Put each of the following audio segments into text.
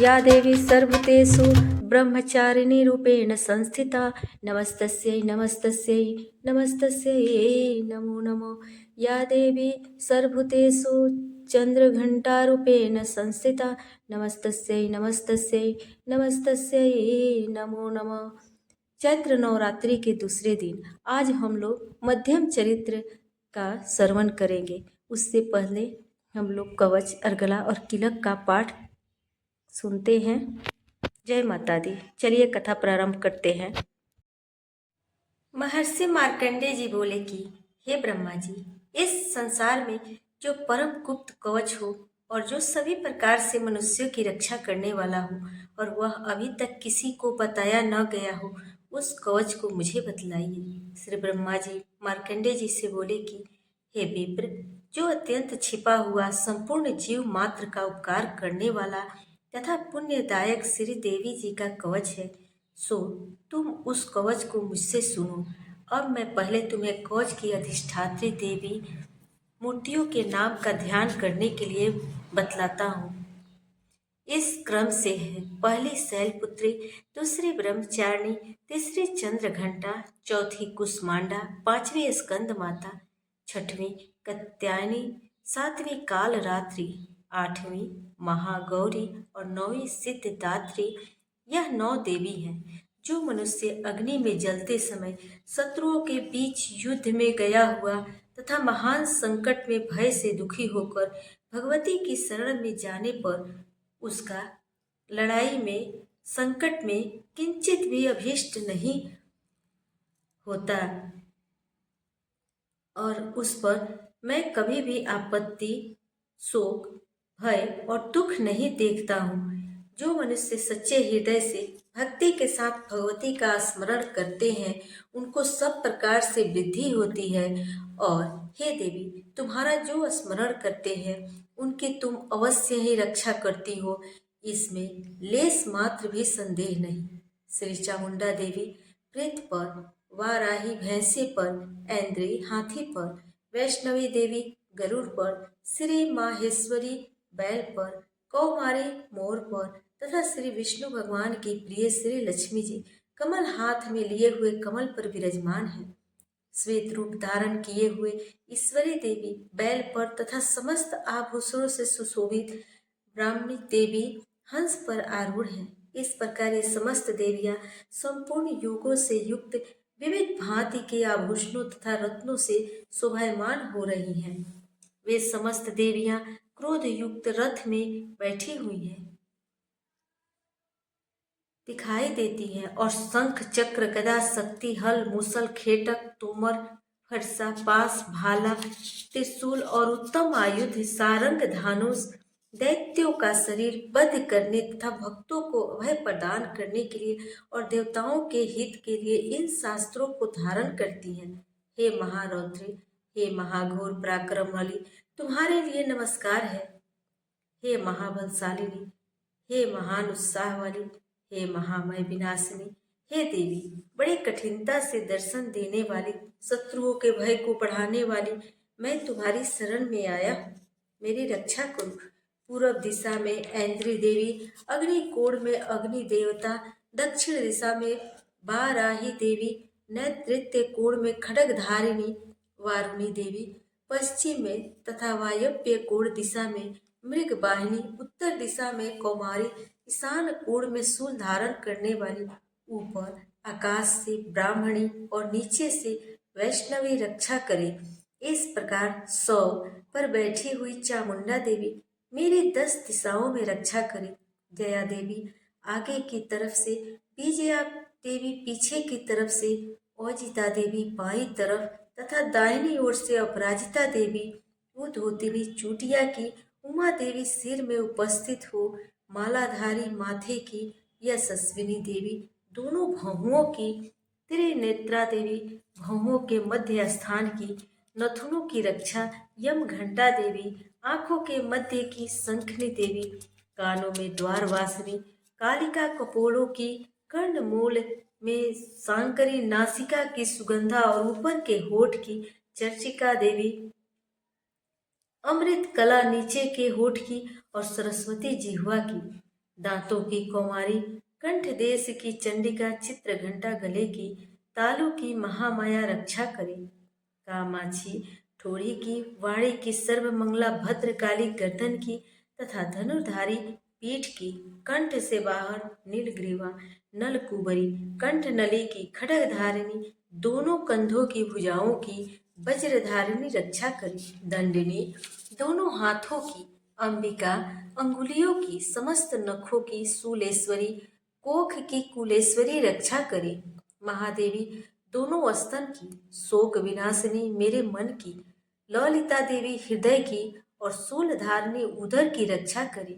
या देवी सर्वभूतेषु ब्रह्मचारिणी रूपेण संस्थिता नमस्तस्यै नमस्तस्यै नमस्तस्यै नमो नमः। या देवी सर्वभूतेषु चन्द्रघण्टारूपेण संस्थिता नमस्तस्यै नमस्तस्यै नमस्तस्यै नमो नमः। चैत्र नवरात्रि के दूसरे दिन आज हम लोग मध्यम चरित्र का श्रवण करेंगे। उससे पहले हम लोग कवच अर्गला और किलक का पाठ सुनते हैं। जय माता दी। चलिए कथा प्रारंभ करते हैं। महर्षि मार्कंडेय जी बोले कि हे ब्रह्मा जी, इस संसार में जो परम गुप्त कवच हो और जो सभी प्रकार से मनुष्यों की रक्षा करने वाला हो और वह अभी तक किसी को बताया न गया हो, उस कवच को मुझे बतलाइए। श्री ब्रह्मा जी मार्कंडेय जी से बोले कि हे विप्र, जो अत्यंत छिपा हुआ संपूर्ण जीव मात्र का उपकार करने वाला तथा पुण्यदायक श्री देवी जी का कवच है, सो तुम उस कवच को मुझसे सुनो। अब मैं पहले तुम्हें कवच की अधिष्ठात्री देवी मूर्तियों के नाम का ध्यान करने के लिए बतलाता हूँ। इस क्रम से है: पहली शैलपुत्री, दूसरी ब्रह्मचारिणी, तीसरी चंद्रघंटा, चौथी कुसमांडा, पांचवी स्कंद माता, छठवीं कात्यायनी, सातवीं कालरात्रि, आठवीं महागौरी और नौवीं सिद्धिदात्री। यह 9 देवी हैं जो मनुष्य अग्नि में जलते समय शत्रुओं के बीच युद्ध में गया हुआ तथा महान संकट में भय से दुखी होकर भगवती की शरण में जाने पर उसका लड़ाई में संकट में किंचित भी अभिष्ट नहीं होता और उस पर मैं कभी भी आपत्ति, शोक, भय और दुख नहीं देखता हूँ। जो मनुष्य सच्चे हृदय से भक्ति के साथ भगवती का स्मरण करते हैं, उनको सब प्रकार से वृद्धि होती है। और हे देवी, तुम्हारा जो स्मरण करते हैं उनकी तुम अवश्य ही रक्षा करती हो, इसमें लेस मात्र भी संदेह नहीं। श्री चामुंडा देवी प्रेत पर, वाराही भैंसे पर, ऐन्द्री हाथी पर, वैष्णवी देवी गरुड़ पर, श्री माहेश्वरी बैल पर, कौमारी मोर पर तथा श्री विष्णु भगवान की प्रिय श्री लक्ष्मी जी कमल हाथ में लिए हुए कमल पर विराजमान है। श्वेत रूप धारण किए हुए ईश्वरी देवी बैल पर तथा समस्त आभूषणों से सुशोभित ब्राह्मणी देवी हंस पर आरूढ़ है। इस प्रकार ये समस्त देवियां संपूर्ण योगों से युक्त विविध भांति के आभूषणों तथा रत्नों से शोभायमान हो रही हैं। वे समस्त देवियां क्रोध युक्त रथ में बैठी हुई हैं, दिखाई देती हैं और शंख चक्र गदा शक्ति हल मूसल खेटक तोमर फरसा पास भाला त्रिशूल और उत्तम आयुध सारंग धानुष दैत्यों का शरीर बद्ध करने तथा भक्तों को अभय प्रदान करने के लिए और देवताओं के हित के लिए इन शास्त्रों को धारण करती हैं। हे महारौद्री, हे महाघोर पराक्रम वाली, तुम्हारे लिए नमस्कार है। हे महाबलशालिनी, हे महान उत्साह वाली, हे महामय विनाशिनी, हे देवी बड़ी कठिनता से दर्शन देने वाली, शत्रुओं के भय को बढ़ाने वाली, मैं तुम्हारी शरण में आया हूँ, मेरी रक्षा करो। पूर्व दिशा में ऐन्द्री देवी, अग्निकोण में अग्नि देवता, दक्षिण दिशा में वाराही देवी, नैऋत्य कोण में खड्गधारिणी वारुणी देवी, पश्चिम में तथा वायव्य कोण दिशा में मृगवाहिनी, उत्तर दिशा में कौमारी, ईशान कोण में शूल धारण करने वाली, ऊपर आकाश से ब्राह्मणी और नीचे से वैष्णवी रक्षा करे। इस प्रकार 100 पर बैठी हुई चामुंडा देवी मेरी 10 दिशाओं में रक्षा करे। जया देवी आगे की तरफ से, विजया देवी पीछे की तरफ से, औजिता देवी बाईं तरफ तथा दाहिनी ओर से अपराजिता देवी, उद्योतिनी चूटिया की, उमा देवी सिर में उपस्थित हो, मालाधारी माथे की यशस्विनी देवी दोनों भौहों की, त्रिनेत्रा देवी भौहों के मध्य स्थान की, नथुनों की रक्षा यम घंटा देवी, आंखों के मध्य की शंखनी देवी, कानों में द्वारवासिनी, कालिका कपोलों की, कर्णमूल में सांकरी, नासिका की सुगंधा और ऊपर के होठ की चर्चिका देवी, अमृत कला नीचे के होठ की और सरस्वती जिह्वा की, दांतों की कौमारी, कंठ देश की चंडिका, चित्र घंटा गले की, तालू की महामाया रक्षा करे। कामाक्षी ठोड़ी की, वाणी की, सर्वमंगला भद्रकाली गर्दन की, तथा धनुर्धारी पीठ की, कंठ से बाहर नीलग्रीवा नलकुबरी, कंठ नली की, खड्गधारिणी, दोनों कंधों की, भुजाओं की, वज्रधारिणी रक्षा करी। दंडिनी, दोनों हाथों की, अंबिका, अंगुलियों की, समस्त नखों की, शूलेश्वरी, कोख की, कुलेश्वरी रक्षा करे। महादेवी, दोनों स्तन की, शोक विनाशिनी, मेरे मन की, ललिता देवी हृदय की, और शूलधारिणी उदर की रक्षा करे।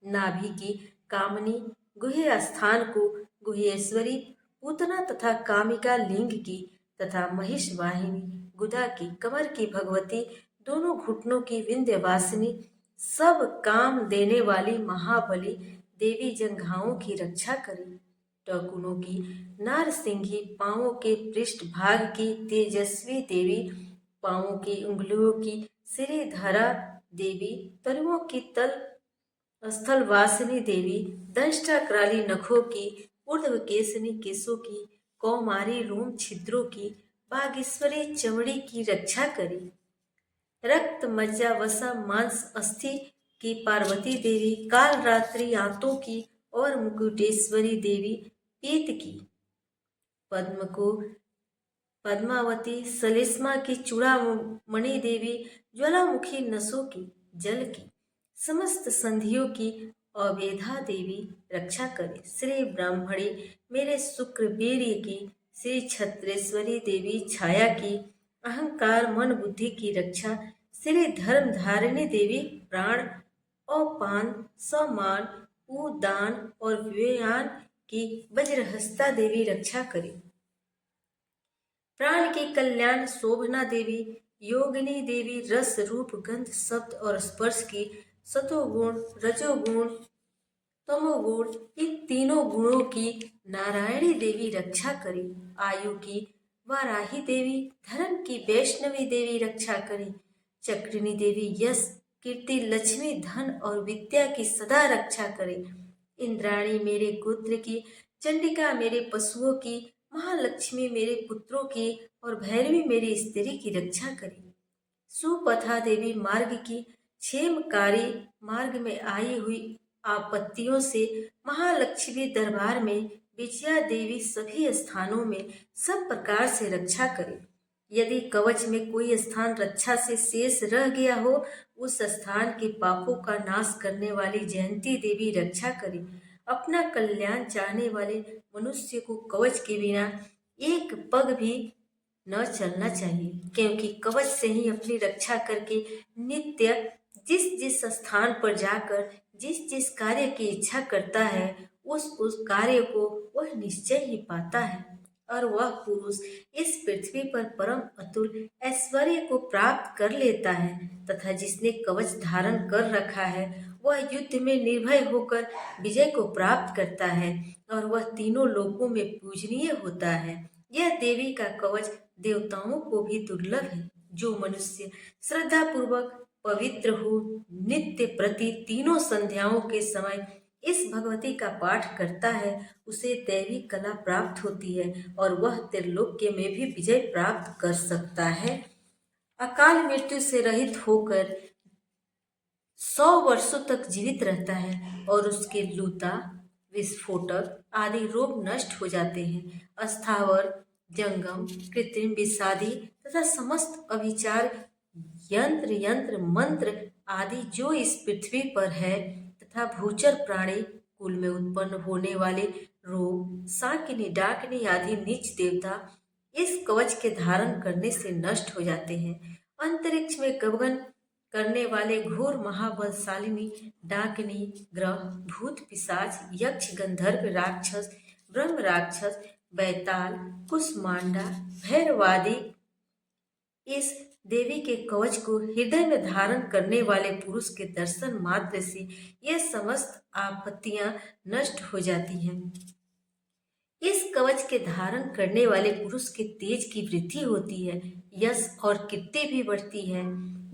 नाभि की, कामनी, गुह्य स्थान को, गुह्येश्वरी, पूतना तथा कामिका लिंग की, तथा महिष वाहिनी, गुदा की, कमर की भगवती, दोनों घुटनों की, विंध्यवासिनी, सब काम देने वाली महाबली देवी, जंघाओं की रक्षा करे। टकुनों की, नारसिंही, पांवों के पृष्ठ भाग की, तेजस्वी देवी, पांवों की, उंगलियों की, श्रीधरा देवी, तलुओं की, तल स्थल वासिनी देवी, दंष्टाक्राली नखों की, ऊर्ध्व केसनी, केसों की, कौमारी, रोम छिद्रों की, बागेश्वरी, चमड़ी की रक्षा करी। रक्त मज्जा वसा मांस अस्थि की पार्वती देवी, काल रात्रि आंतों की, और मुकुटेश्वरी देवी, पीत की, पद्म को, पद्मावती, सलेस्मा की, चूड़ामणि देवी, ज्वालामुखी, नसों की, जल की, समस्त संधियों की, अवेधा देवी रक्षा करे। श्री ब्राह्मणी, मेरे शुक्र वीर्य की, श्री छत्रेश्वरी देवी, छाया की, अहंकार मन बुद्धि की रक्षा, श्री धर्म धारिणी देवी, प्राण, अपान, समान, उदान और व्ययान की, वज्रहस्ता देवी रक्षा करे। प्राण की कल्याण शोभना देवी, योगिनी देवी, रस रूप गंध शब्द और स्पर्श की, सतोगुण, रजोगुण, तमोगुण, इन तीनों गुणों की, नारायणी देवी रक्षा करे। आयु की, वाराही देवी, धर्म की, वैष्णवी देवी रक्षा करे। चक्रिणी देवी, यश, कीर्ति, लक्ष्मी, धन और विद्या की सदा रक्षा करे। इंद्राणी, मेरे गोत्र की, चंडिका, मेरे पशुओं की, महालक्ष्मी, मेरे पुत्रों की, और भैरवी, मेरी स्त्री की रक्षा करे। सुपथा देवी, मार्ग की, क्षेमकारी, मार्ग में आई हुई आपत्तियों से, महालक्ष्मी, दरबार में विजया देवी, सभी स्थानों में सब प्रकार से रक्षा करे। यदि कवच में कोई स्थान रक्षा से शेष रह गया हो, उस स्थान के पापों का नाश करने वाली जयंती देवी रक्षा करे। अपना कल्याण चाहने वाले मनुष्य को कवच के बिना एक पग भी न चलना चाहिए, क्योंकि कवच से ही अपनी रक्षा करके नित्य जिस जिस स्थान पर जाकर जिस जिस कार्य की इच्छा करता है, उस कार्य को वह निश्चय ही पाता है, और वह पुरुष इस पृथ्वी पर परम अतुल ऐश्वर्य को प्राप्त कर लेता है। तथा जिसने कवच धारण कर रखा है, वह युद्ध में निर्भय होकर विजय को प्राप्त करता है, और वह तीनों लोकों में पूजनीय होता है। यह देवी का कवच देवताओं को भी दुर्लभ है। जो मनुष्य श्रद्धा पूर्वक पवित्र हो, नित्य प्रति तीनों संध्याओं के समय इस भगवती का पाठ करता है, उसे दैवी कला प्राप्त होती है, और वह त्रिलोक्य में भी विजय प्राप्त कर सकता है। अकाल मृत्यु से रहित होकर 100 वर्षों तक जीवित रहता है, और उसके लूता, विस्फोटक आदि रोग नष्ट हो जाते हैं। अस्थावर, जंगम, कृत्रिम, विषादी तथा समस्त अभिचार, यंत्र यंत्र मंत्र आदि जो इस पृथ्वी पर है, तथा भूचर प्राणी कुल में उत्पन्न होने वाले रोग, साकिनी, डाकिनी आदि नीच देवता इस कवच के धारण करने से नष्ट हो जाते हैं। अंतरिक्ष में गगन करने वाले घोर महाबलशालिनी डाकिनी, ग्रह, भूत, पिशाच, यक्ष, गंधर्व, राक्षस, ब्रह्म राक्षस, बैताल, कुष्मांडा, भैरवादी इस देवी के कवच को हृदय में धारण करने वाले पुरुष के दर्शन मात्र से ये समस्त आपत्तियां नष्ट हो जाती हैं। इस कवच के धारण करने वाले पुरुष के तेज की वृद्धि होती है, यश और कीर्ति भी बढ़ती है।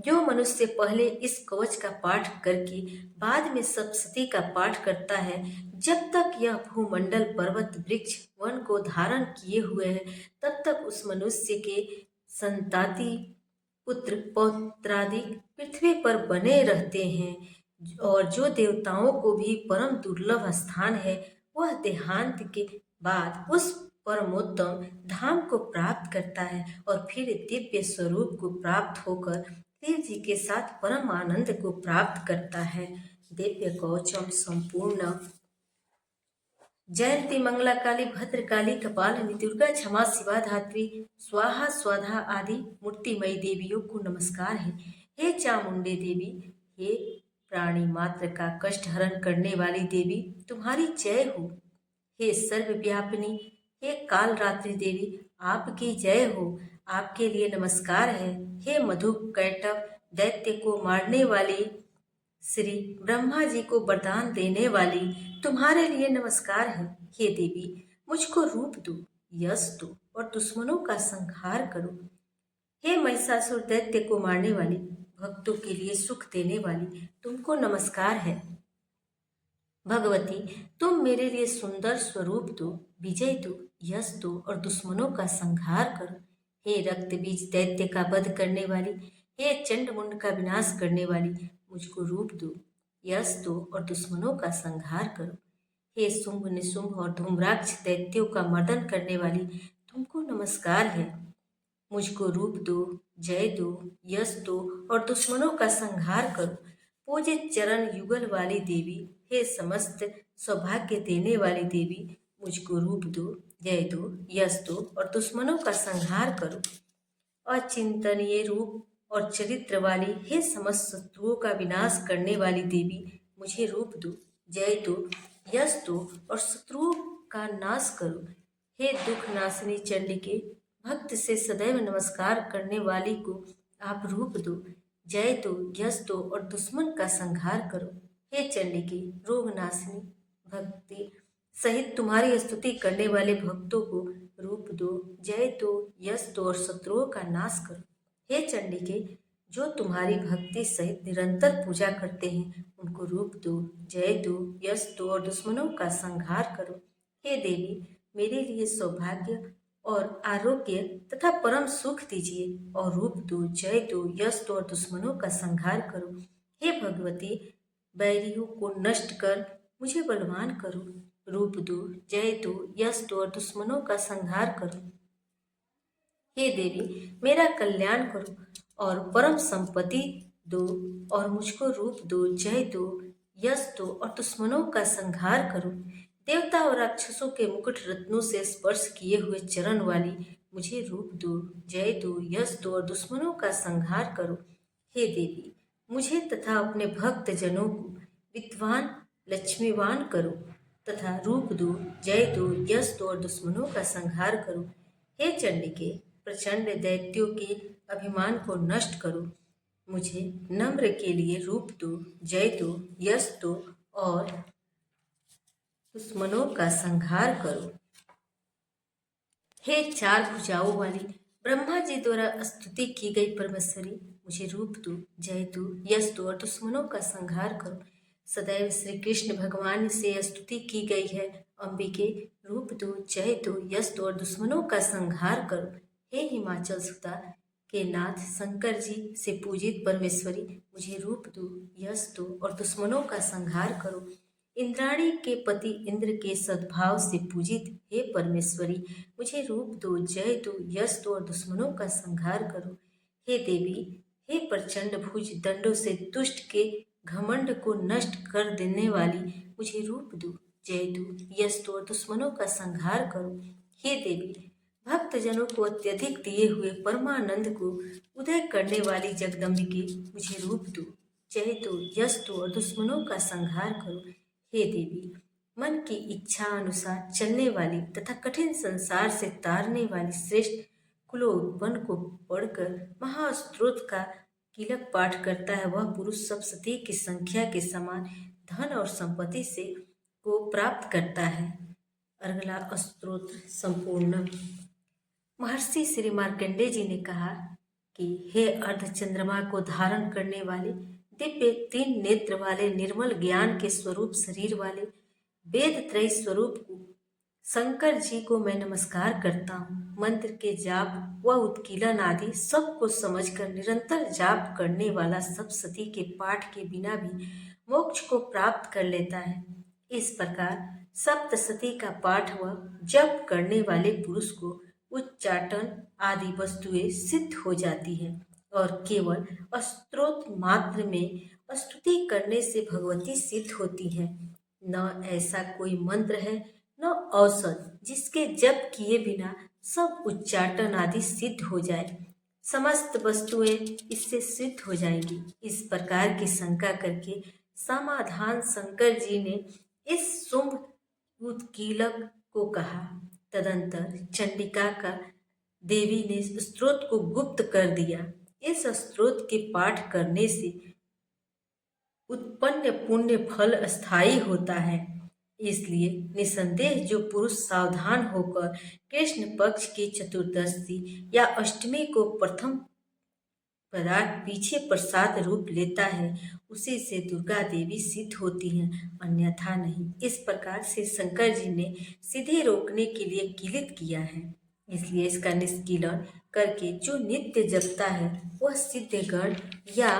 जो मनुष्य पहले इस कवच का पाठ करके बाद में सप्तशती का पाठ करता है, जब तक यह भूमंडल पर्वत वृक्ष वन को धारण किए हुए है, तब तक उस मनुष्य के संताति पुत्र पौत्रादि पृथ्वी पर बने रहते हैं। और जो देवताओं को भी परम दुर्लभ स्थान है, वह देहांत के बाद उस परमोत्तम धाम को प्राप्त करता है और फिर दिव्य स्वरूप को प्राप्त होकर शिव जी के साथ परम आनंद को प्राप्त करता है। दिव्य कवचम संपूर्ण। जयंती मंगला काली भद्रकाली कपालिनी दुर्गा क्षमा शिवा धात्री स्वाहा स्वाधा आदि मूर्तिमयी देवियों को नमस्कार है। हे चामुंडे देवी, हे प्राणी मात्र का कष्ट हरण करने वाली देवी, तुम्हारी जय हो। हे सर्वव्यापिनी, हे काल रात्रि देवी, आपकी जय हो। आपके लिए नमस्कार है। हे मधु कैटव दैत्य को मारने वाली, श्री ब्रह्मा जी को वरदान देने वाली, तुम्हारे लिए नमस्कार है। हे देवी, मुझको रूप दो, यश दो और दुश्मनों का संहार करो। हे महिषासुर दैत्य को मारने वाली, भक्तों के लिए सुख देने वाली, तुमको नमस्कार है। भगवती, तुम मेरे लिए सुंदर स्वरूप दो, विजय दो, यश दो और दुश्मनों का संहार करो। हे रक्त बीज दैत्य का वध करने वाली, हे चंड मुंड का विनाश करने वाली, मुझको रूप दो, यश दो और दुश्मनों का संहार करो। हे शुंभ निशुंभ और धूम्राक्ष दैत्यों का मर्दन करने वाली, तुमको नमस्कार है। मुझको रूप दो, जय दो, यश दो और दुश्मनों का संहार करो। पूजित चरण युगल वाली देवी, हे समस्त सौभाग्य देने वाली देवी, मुझको रूप दो, जय दो, यश दो और दुश्मनों का संहार करो। अचिंतनीय रूप और चरित्र वाली, हे समस्त शत्रुओं का विनाश करने वाली देवी, मुझे रूप दो, जय दो, यश दो और शत्रुओं का नाश करो। हे दुख नाशिनी चंडिके, भक्त से सदैव नमस्कार करने वाली को आप रूप दो, जय दो, यश दो और दुश्मन का संहार करो। हे चंडिके, रोग नाशिनी, भक्ति सहित तुम्हारी स्तुति करने वाले भक्तों को रूप दो, जय दो, यश दो और शत्रुओं का नाश करो। हे चंडिके, जो तुम्हारी भक्ति सहित निरंतर पूजा करते हैं, उनको रूप दो, जय दो, यश दो और दुश्मनों का संहार करो। हे देवी, मेरे लिए सौभाग्य और आरोग्य तथा परम सुख दीजिए और रूप दो, जय दो, यश दो और दुश्मनों का संहार करो। हे भगवती, बैरियों को नष्ट कर मुझे बलवान करो, रूप दो, जय दो, यश दो और दुश्मनों का संहार करो। हे देवी, मेरा कल्याण करो और परम संपत्ति दो और मुझको रूप दो, जय दो, यश दो और दुश्मनों का संहार करो। देवता और राक्षसों के मुकुट रत्नों से स्पर्श किए हुए चरण वाली, मुझे रूप दो, जय दो, यश दो और दुश्मनों का संहार करो। हे देवी, मुझे तथा अपने भक्त जनों को विद्वान लक्ष्मीवान करो तथा रूप दो, जय दो, यश दो और दुश्मनों का संहार करो। हे चंडिके, प्रचंड दैत्यों के अभिमान को नष्ट करो। मुझे नम्र के लिए रूप दो, जय दो, यश दो और दुश्मनों का संहार करो। हे चार भुजाओं वाली, ब्रह्मा जी द्वारा स्तुति की गई परमेश्वरी, मुझे रूप दो, जय दो, यश दो और दुश्मनों का संहार करो। सदैव श्री कृष्ण भगवान से स्तुति की गई है अंबिके, रूप दो, जय दो, यश दो और दुश्मनों का संहार करो। हे हिमाचल सुता के नाथ शंकर जी से पूजित परमेश्वरी, मुझे रूप दो, यश दो और दुश्मनों का संहार करो। इंद्राणी के पति इंद्र के सद्भाव से पूजित हे परमेश्वरी, मुझे रूप दो, जय दो, यश दो और दुश्मनों का संहार करो। हे देवी, हे प्रचंड भुज दंडों से दुष्ट के घमंड को नष्ट कर देने वाली, मुझे रूप दो, जय दो, यश दो और दुश्मनों का संहार करो। हे देवी, भक्त जनों को अत्यधिक दिए हुए परमानंद को उदय करने वाली जगदम्बिके, मुझे रूप दो, जय दो, यश दो और दुश्मनों का संहार करो। हे देवी, मन की इच्छा अनुसार चलने वाली तथा कठिन संसार से तारने वाली श्रेष्ठ कुलोत्पन्न को पढ़कर महास्त्रोत का कीलक पाठ करता है, वह पुरुष सप्तशती की संख्या के समान धन और संपत्ति से को प्राप्त करता है। अगला स्तोत्र संपूर्ण। महर्षि श्री मार्कंडेय जी ने कहा, कि हे अर्धचंद्रमा को धारण करने वाले, दिव्य 3 नेत्र वाले, निर्मल ज्ञान के स्वरूप शरीर वाले, वेद त्रय स्वरूप को शंकर जी को मैं नमस्कार करता हूँ। मंत्र के जाप व उत्कीलन आदि सबको समझकर निरंतर जाप करने वाला सप्तशती के पाठ के बिना भी मोक्ष को प्राप्त कर लेता है। इस प्रकार सप्तशती का पाठ व जप करने वाले पुरुष को उच्चाटन आदि वस्तुएं सिद्ध हो जाती है और केवल स्तोत्र मात्र में स्तुति करने से भगवती सिद्ध होती है। न ऐसा कोई मंत्र है न औषध जिसके जप किए बिना सब उच्चाटन आदि सिद्ध हो जाए, समस्त वस्तुएं इससे सिद्ध हो जाएंगी। इस प्रकार की शंका करके समाधान शंकर जी ने इस शुंभ उत्कीलक को कहा। तदंतर चंडिका का देवी ने स्त्रोत को गुप्त कर दिया। इस स्त्रोत के पाठ करने से उत्पन्न पुण्य फल स्थायी होता है। इसलिए निसंदेह जो पुरुष सावधान होकर कृष्ण पक्ष की चतुर्दशी या अष्टमी को प्रथम पदार्थ पीछे प्रसाद रूप लेता है, उसी से दुर्गा देवी सिद्ध होती हैं, अन्यथा नहीं। इस प्रकार से शंकर जी ने सीधे रोकने के लिए किलित किया है। इसलिए इसका निष्कीलन करके जो नित्य जपता है वह सिद्धगण या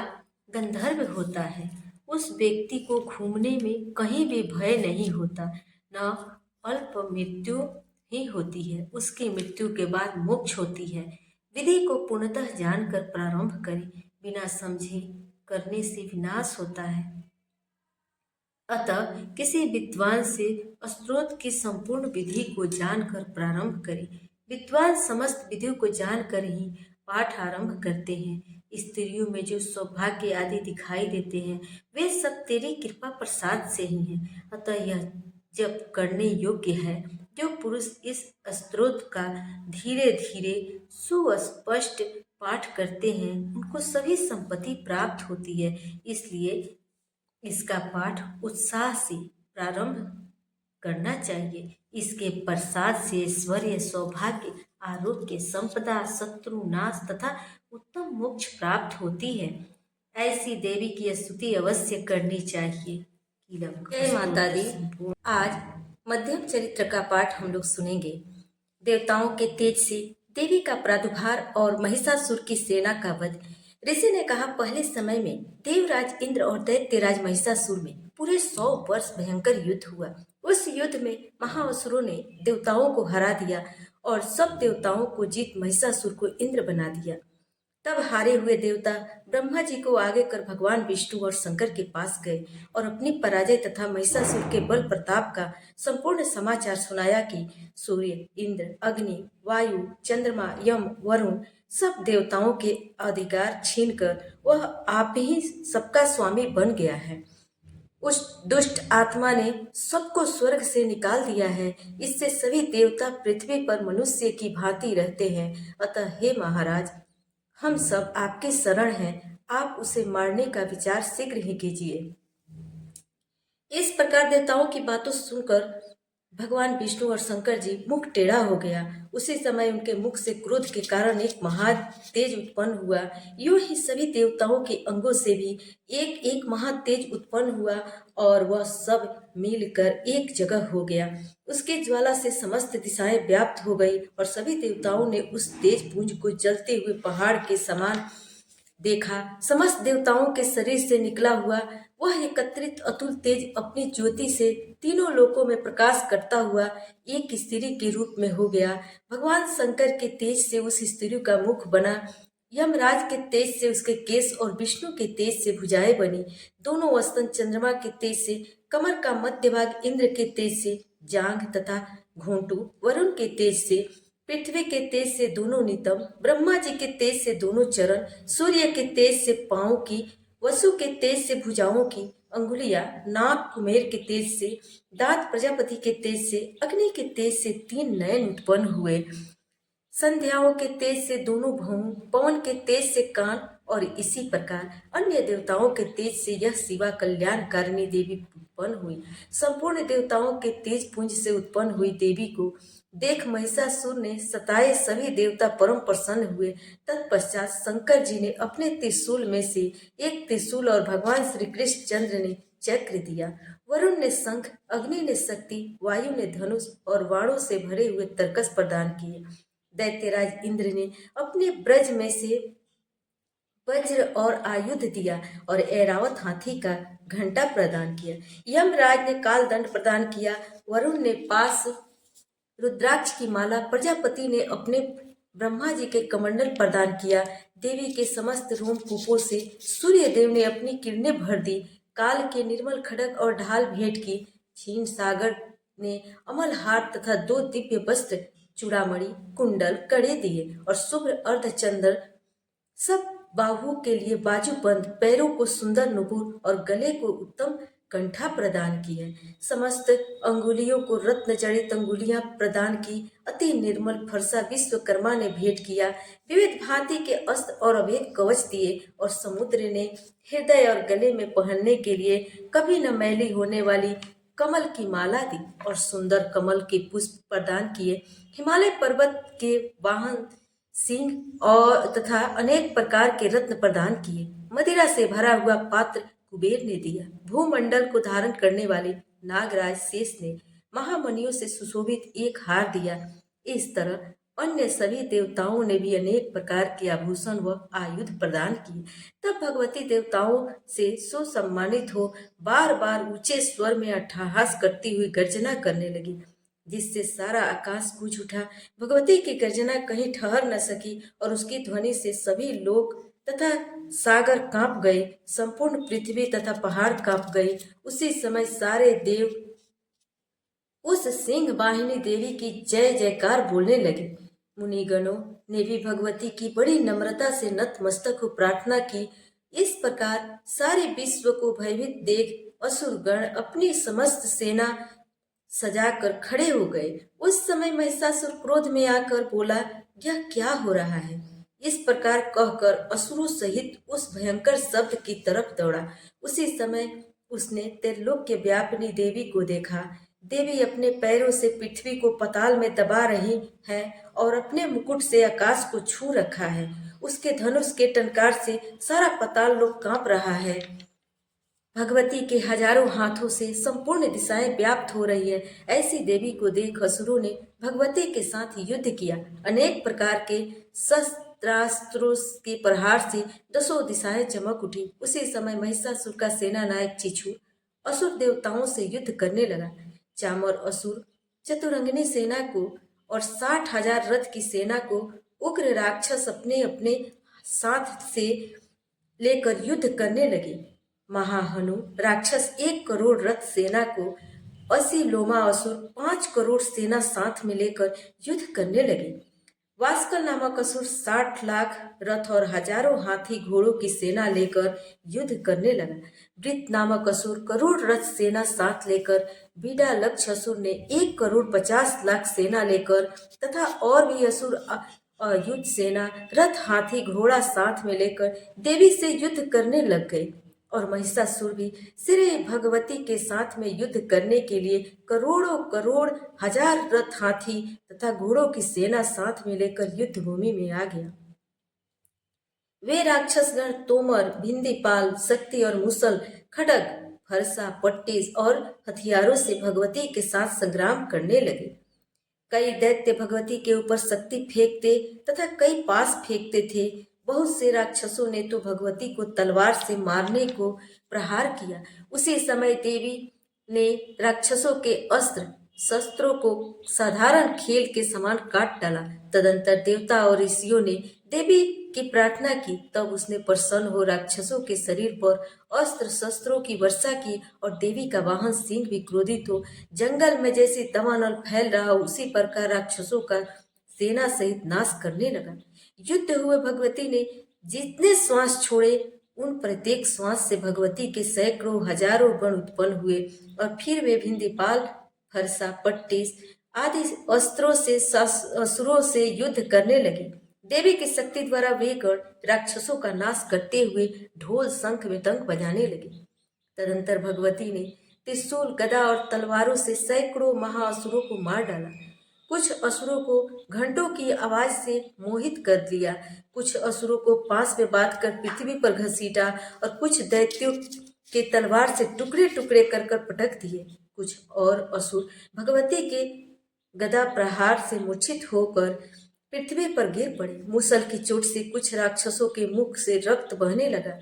गंधर्व होता है। उस व्यक्ति को घूमने में कहीं भी भय नहीं होता, न अल्प मृत्यु ही होती है, उसकी मृत्यु के बाद मोक्ष होती है। विधि को पूर्णतः जानकर प्रारंभ करें, बिना समझे करने से विनाश होता है। अतः किसी विद्वान से स्तोत्र की संपूर्ण विधि को जानकर प्रारंभ करें। विद्वान समस्त विधियों को जानकर ही पाठ आरंभ करते हैं। स्त्रियों में जो सौभाग्य आदि दिखाई देते हैं वे सब तेरी कृपा प्रसाद से ही हैं। अतः यह जप करने योग्य है। जो पुरुष इस स्तोत्र का धीरे धीरे सुस्पष्ट पाठ करते हैं उनको सभी संपत्ति प्राप्त होती है। इसलिए इसका पाठ उत्साह से प्रारंभ करना चाहिए। इसके प्रसाद से ऐश्वर्य, सौभाग्य, आरोग्य, संपदा, शत्रु नाश तथा उत्तम मोक्ष प्राप्त होती है। ऐसी देवी की स्तुति अवश्य करनी चाहिए। जय माता दी। आज मध्यम चरित्र का पाठ हम लोग सुनेंगे। देवताओं के तेज से देवी का प्रादुर्भाव और महिषासुर की सेना का वध। ऋषि ने कहा, पहले समय में देवराज इंद्र और दैत्यराज महिषासुर में पूरे 100 वर्ष भयंकर युद्ध हुआ। उस युद्ध में महाअसुरों ने देवताओं को हरा दिया और सब देवताओं को जीत महिषासुर को इंद्र बना दिया। तब हारे हुए देवता ब्रह्मा जी को आगे कर भगवान विष्णु और शंकर के पास गए और अपनी पराजय तथा महिषासुर के बल प्रताप का संपूर्ण समाचार सुनाया कि सूर्य, इंद्र, अग्नि, वायु, चंद्रमा, यम, वरुण सब देवताओं के अधिकार छीनकर वह आप ही सबका स्वामी बन गया है। उस दुष्ट आत्मा ने सबको स्वर्ग से निकाल दिया है। इससे सभी देवता पृथ्वी पर मनुष्य की भांति रहते हैं। अतः हे महाराज, हम सब आपके शरण हैं, आप उसे मारने का विचार शीघ्र ही कीजिए। इस प्रकार देवताओं की बातों सुनकर भगवान विष्णु और शंकर जी मुख टेढ़ा हो गया। उसी समय उनके मुख से क्रोध के कारण एक महातेज उत्पन्न हुआ। यूं ही सभी देवताओं के अंगों से भी एक एक महातेज उत्पन्न हुआ और वह सब मिलकर एक जगह हो गया। उसके ज्वाला से समस्त दिशाएं व्याप्त हो गई और सभी देवताओं ने उस तेज पुंज को जलते हुए पहाड़ के समान देखा। समस्त देवताओं के शरीर से निकला हुआ वह एकत्रित अतुल तेज अपनी ज्योति से तीनों लोकों में प्रकाश करता हुआ एक स्त्री के रूप में हो गया। भगवान शंकर के तेज से उस स्त्री का मुख बना, यमराज के तेज से उसके केश और विष्णु के तेज से भुजाएं बनी। दोनों स्तन चंद्रमा के तेज से, कमर का मध्य भाग इंद्र के तेज से, जांघ तथा घोंटू वरुण के तेज से, पृथ्वी के तेज से दोनों नितंब, ब्रह्मा जी के तेज से दोनों चरण, सूर्य के तेज से पांव की, वसु के तेज से भुजाओं की अंगुलियां, नाक कुमेर के तेज से, दांत प्रजापति के तेज से, अग्नि के तेज से 3 नयन उत्पन्न हुए, संध्याओं के तेज से दोनों भौं, पवन के तेज से कान और इसी प्रकार अन्य देवताओं के तेज से यह शिवा कल्याणकारिणी देवी उत्पन्न हुई। संपूर्ण देवताओं के तेज पुंज से उत्पन्न हुई देवी को देख महिषासुर ने सताए सभी देवता परम प्रसन्न हुए। तत्पश्चात शंकर जी ने अपने त्रिशूल में से एक त्रिशूल और भगवान श्री कृष्ण चंद्र ने चक्र दिया। वरुण ने शंख, अग्नि ने शक्ति, वायु ने धनुष और बाणों से भरे हुए तरकस प्रदान किए। दैत्यराज इंद्र ने अपने ब्रज में से वज्र और आयुध दिया और ऐरावत हाथी का घंटा प्रदान किया। यमराज ने काल दंड प्रदान किया। वरुण ने पास रुद्राक्ष की माला, प्रजापति ने अपने ब्रह्मा जी के कमंडल प्रदान किया। देवी के समस्त रोमकूपों से सूर्य देव ने अपनी किरणें भर दी। काल के निर्मल खड्ग और ढाल भेंट की। क्षीण सागर ने अमल हार तथा 2 दिव्य वस्त्र, चूड़ामणि, कुंडल, कड़े दिए और शुभ्र अर्धचंद्र सब बाहु के लिए बाजूबंद, पैरों को सुंदर नुपुर और गले को उत्तम कंठा प्रदान किए। समस्त अंगुलियों को रत्न जड़ित अंगुलियां प्रदान की। अति निर्मल फरसा विश्वकर्मा ने भेंट किया। विविध भांति के अस्त्र और अभेद कवच दिए और समुद्र ने हृदय और गले में पहनने के लिए कभी न मैली होने वाली कमल की माला दी और सुंदर कमल के पुष्प प्रदान किए। हिमालय पर्वत के वाहन सिंह और तथा अनेक प्रकार के रत्न प्रदान किए। मदिरा से भरा हुआ पात्र कुबेर ने दिया। भूमंडल को धारण करने वाले नागराज शेष ने महामणियों से सुशोभित एक हार दिया। इस तरह अन्य सभी देवताओं ने भी अनेक प्रकार के आभूषण व आयुध प्रदान किए। तब भगवती देवताओं से सुसम्मानित हो बार बार ऊंचे स्वर में अट्टहास करती हुई गर्जना करने लगी, जिससे सारा आकाश गूंज उठा। भगवती की गर्जना कहीं ठहर न सकी और उसकी ध्वनि से सभी लोग तथा सागर कांप गए। संपूर्ण पृथ्वी तथा पहाड़ कांप गए। उसी समय सारे देव उस सिंह वाहिनी देवी की जय जयकार बोलने लगे। मुनिगणों ने भी भगवती की बड़ी नम्रता से नतमस्तक हो प्रार्थना की। इस प्रकार सारे विश्व को भयभीत देख असुरगण अपनी समस्त सेना सजाकर खड़े हो गए। उस समय महिषासुर क्रोध में आकर बोला, यह क्या हो रहा है? इस प्रकार कहकर असुरों सहित उस भयंकर शब्द की तरफ दौड़ा। उसी समय उसने त्रिलोक्य व्यापिनी देवी को देखा। देवी अपने पैरों से पृथ्वी को पाताल में दबा रही है और अपने मुकुट से आकाश को छू रखा है। उसके धनुष के टंकार से सारा पाताल लोक कांप रहा है। भगवती के हजारों हाथों से संपूर्ण दिशाएं व्याप्त हो रही है। ऐसी देवी को देख असुरों ने भगवती के साथ युद्ध किया। अनेक प्रकार के शस्त्रास्त्रों के प्रहार से 10 दिशाएं चमक उठी। उसी समय महिषासुर का सेना नायक चिचू असुर देवताओं से युद्ध करने लगा। चामर असुर चतुरंगिनी सेना को और 60,000 रथ की सेना को उग्र राक्षस अपने अपने साथ से लेकर युद्ध करने लगे। महाहनु राक्षस 1 करोड़ रथ सेना को 80 लोमा असुर 5 करोड़ सेना साथ में लेकर युद्ध करने लगे। वास्कल नामक असुर 60 लाख रथ और हजारों हाथी घोड़ों की सेना लेकर युद्ध करने लगा। वृत्त नामक असुर करोड़ रथ सेना साथ लेकर, बीडा लक्ष्य असुर ने 1 करोड़ 50 लाख सेना लेकर तथा और भी असुर युद्ध सेना रथ हाथी घोड़ा साथ में लेकर देवी से युद्ध करने लग गए। और महिषासुर भी श्री भगवती के साथ में युद्ध करने के लिए करोड़ों करोड़ हजार रथ हाथी तथा घोड़ों की सेना साथ में लेकर युद्ध भूमि में आ गया। वे राक्षसगण तोमर, भिंदीपाल, शक्ति और मुसल, खड्ग, फरसा, पट्टिस और हथियारों से भगवती के साथ संग्राम करने लगे। कई दैत्य भगवती के ऊपर शक्ति फेंकते तथा कई पास फेंकते थे। बहुत से राक्षसों ने तो भगवती को तलवार से मारने को प्रहार किया। उसी समय देवी ने राक्षसों के अस्त्र शस्त्रों को साधारण खेल के समान काट डाला। तदंतर देवता और ऋषियों ने देवी की प्रार्थना की। तब उसने प्रसन्न हो राक्षसों के शरीर पर अस्त्र शस्त्रों की वर्षा की और देवी का वाहन सिंह भी क्रोधित हो जंगल में जैसे दवानल फैल रहा उसी प्रकार राक्षसों का सेना सहित नाश करने लगा। युद्ध हुए भगवती ने जितने श्वास छोड़े उन प्रत्येक श्वास से भगवती के सैकड़ों हजारों गण उत्पन्न हुए और फिर वे भिंदीपाल, फरसा, पट्टिस आदि अस्त्रों से असुरों से युद्ध करने लगे। देवी की शक्ति द्वारा वे गण राक्षसों का नाश करते हुए ढोल, शंख, मृदंग बजाने लगे। तदंतर भगवती ने त्रिशूल, गदा और तलवारों से सैकड़ों महाअसुरों को मार डाला। कुछ असुरों को घंटों की आवाज से मोहित कर दिया, कुछ असुरों को पास में बांध कर पृथ्वी पर घसीटा और कुछ दैत्यों के तलवार से टुकड़े टुकड़े कर कर पटक दिए। कुछ और असुर भगवती के गदा प्रहार से मूर्छित होकर पृथ्वी पर गिर पड़े। मूसल की चोट से कुछ राक्षसों के मुख से रक्त बहने लगा।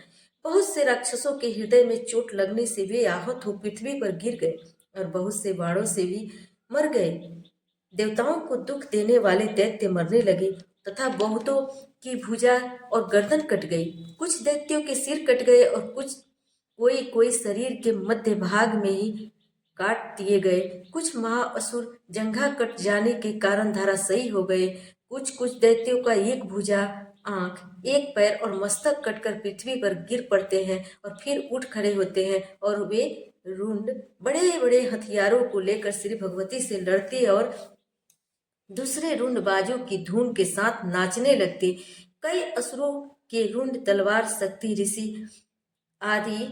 बहुत से राक्षसों के हृदय में चोट लगने से वे आहत हो पृथ्वी पर गिर गए और बहुत से बाणों से भी मर गए। देवताओं को दुख देने वाले दैत्य मरने लगे तथा बहुतों की भुजा और गर्दन कट गई। कुछ दैत्यों के सिर कट गए और कुछ कोई कोई शरीर के मध्य भाग में ही काट दिए गए। कुछ महाअसुर जंघा कट जाने के कारण धराशायी हो गए। कुछ कुछ दैत्यों का एक भुजा, आंख, एक पैर और मस्तक कटकर पृथ्वी पर गिर पड़ते हैं और फिर उठ खड़े होते हैं और वे रुंड बड़े बड़े हथियारों को लेकर श्री भगवती से लड़ते और दूसरे रुंडबाजों की धुन के साथ नाचने लगते। कई असुरों के रुंड, तलवार, शक्ति, ऋषि आदि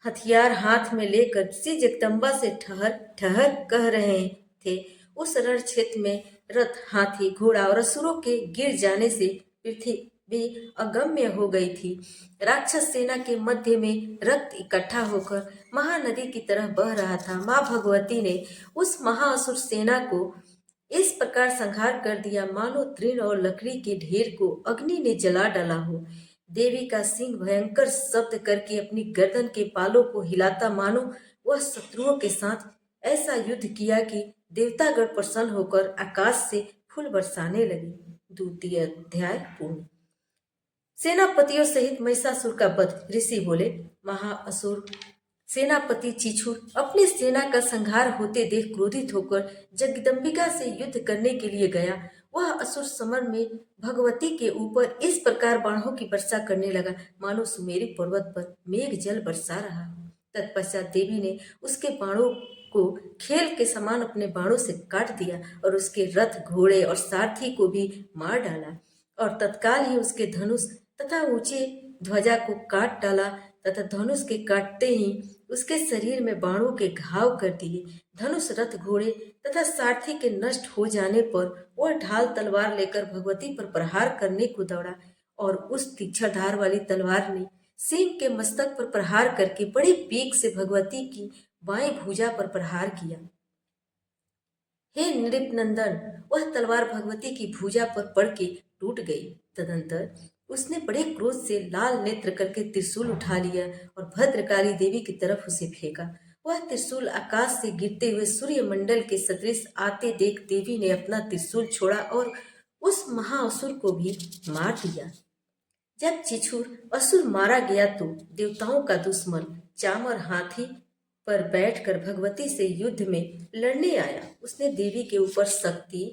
हथियार हाथ में लेकर श्री जगदम्बा से ठहर ठहर कह रहे थे। उस रण क्षेत्र में रथ, हाथी, घोड़ा और असुरों के गिर जाने से पृथ्वी अगम्य हो गई थी। राक्षस सेना के मध्य में रक्त इकट्ठा होकर महानदी की तरह बह रहा था। माँ भगवती ने उस महाअसुर सेना को इस प्रकार संहार कर दिया मानो तृण और लकड़ी के ढेर को अग्नि ने जला डाला हो। देवी का सिंह भयंकर शब्द करके अपनी गर्दन के बालों को हिलाता मानो वह शत्रुओं के साथ ऐसा युद्ध किया कि देवतागण प्रसन्न होकर आकाश से फूल बरसाने लगे। द्वितीय अध्याय पूर्ण। सेनापतियों सहित महिषासुर का वध। ऋषि बोले, महाअसुर सेनापति चिछुर अपनी सेना का संहार होते देख क्रोधित होकर जगदम्बिका से युद्ध करने के लिए गया। वह असुर समर में भगवती के ऊपर इस प्रकार बाणों की वर्षा करने लगा मानो सुमेरु पर्वत पर मेघ जल बरसा रहा। तत्पश्चात देवी ने उसके बाणों को खेल के समान अपने बाणों से काट दिया और उसके रथ, घोड़े और सारथी को भी मार डाला और तत्काल ही उसके धनुष तथा ऊंचे ध्वजा को काट डाला तथा धनुष के काटते ही उसके शरीर में बाणों के घाव कर दिए। धनुष, रथ, घोड़े तथा सारथी के नष्ट हो जाने पर वह ढाल तलवार लेकर भगवती पर प्रहार करने को दौड़ा और उस तीक्ष्ण धार वाली तलवार ने सिंह के मस्तक पर प्रहार करके बड़ी पीक से भगवती की बाएं भुजा पर प्रहार किया। हे नृपनंदन, वह तलवार भगवती की भुजा पर पड़ के टूट गई। तदंतर उसने बड़े क्रोध से लाल नेत्र करके त्रिशूल उठा लिया और भद्रकाली देवी की तरफ उसे फेंका। वह त्रिशूल आकाश से गिरते हुए सूर्य मंडल के सदृश आते देख देवी ने अपना त्रिशूल छोड़ा और उस महाअसुर को भी मार दिया। जब चिछुर असुर मारा गया तो देवताओं का दुश्मन चामर हाथी पर बैठकर भगवती से युद्ध में लड़ने आया। उसने देवी के ऊपर शक्ति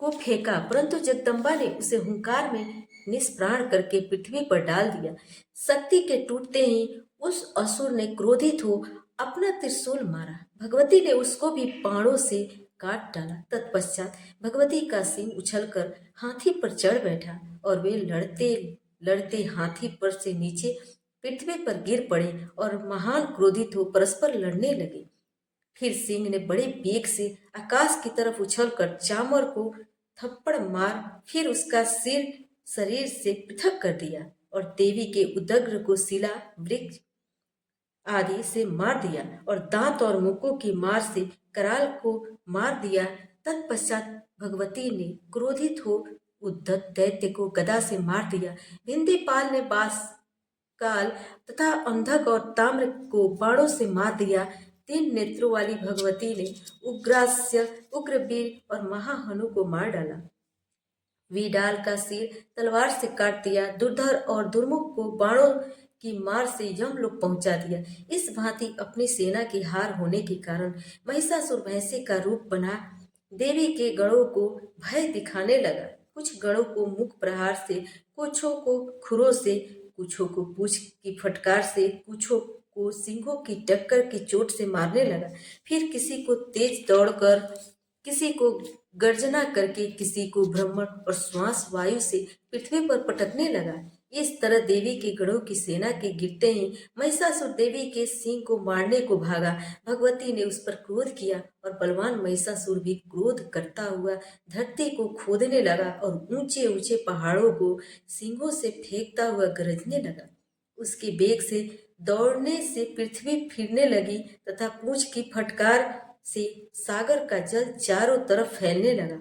को फेंका, परंतु जगदम्बा ने उसे हुंकार में निष्प्राण करके पृथ्वी पर डाल दिया। शक्ति के टूटते ही उस असुर ने क्रोधित हो अपना त्रिशूल मारा। भगवती ने उसको भी बाणों से काट डाला। तत्पश्चात भगवती का सिंह उछलकर हाथी पर चढ़ बैठा और वे लड़ते लड़ते हाथी पर से नीचे पृथ्वी पर गिर पड़े और महान क्रोधित हो परस्पर लड़ने लगे। फिर सिंह ने बड़े वेग से आकाश की तरफ उछलकर चामर को थप्पड़ मार फिर उसका सिर शरीर से पृथक कर दिया और देवी के उदग्र को शिला, वृक्ष आदि से मार दिया और दांत और मुक्कों की मार से कराल को मार दिया। तत्पश्चात भगवती ने क्रोधित हो उद्धत दैत्य को गदा से मार दिया। विंध्यपाल ने बास, काल तथा अंधक और ताम्र को बाणों से मार दिया। 3 नेत्रों वाली भगवती ने उग्रास्य, उग्रवीर और महाहनु को मार डाला। विडाल का सिर तलवार से काट दिया। दुर्धर और दुर्मुख को बाणों की मार से यमलोक पहुंचा दिया। इस भांति अपनी सेना की हार होने के कारण महिषासुर भैंसे का रूप बना देवी के गणों को भय दिखाने लगा। कुछ गणों को मुख प्रहार से, कुछों को खुरों से, कुछों को पूंछ की फटकार से, कुछों को सिंहों की टक्कर की चोट से मारने लगा। फिर किसी को तेज दौड़कर, किसी को गर्जना करके, किसी को ब्रह्मण और श्वास वायु से पृथ्वी पर पटकने लगा। इस तरह देवी के गणों की सेना के गिरते ही महिषासुर देवी के सिंह को मारने को भागा। भगवती ने उस पर क्रोध किया और बलवान महिषासुर भी क्रोध करता हुआ धरती को खोदने लगा और ऊंचे ऊंचे पहाड़ों को सींगों से फेंकता हुआ गरजने लगा। उसके बेग से दौड़ने से पृथ्वी फिरने लगी तथा पूंछ की फटकार से सागर का जल चारों तरफ फैलने लगा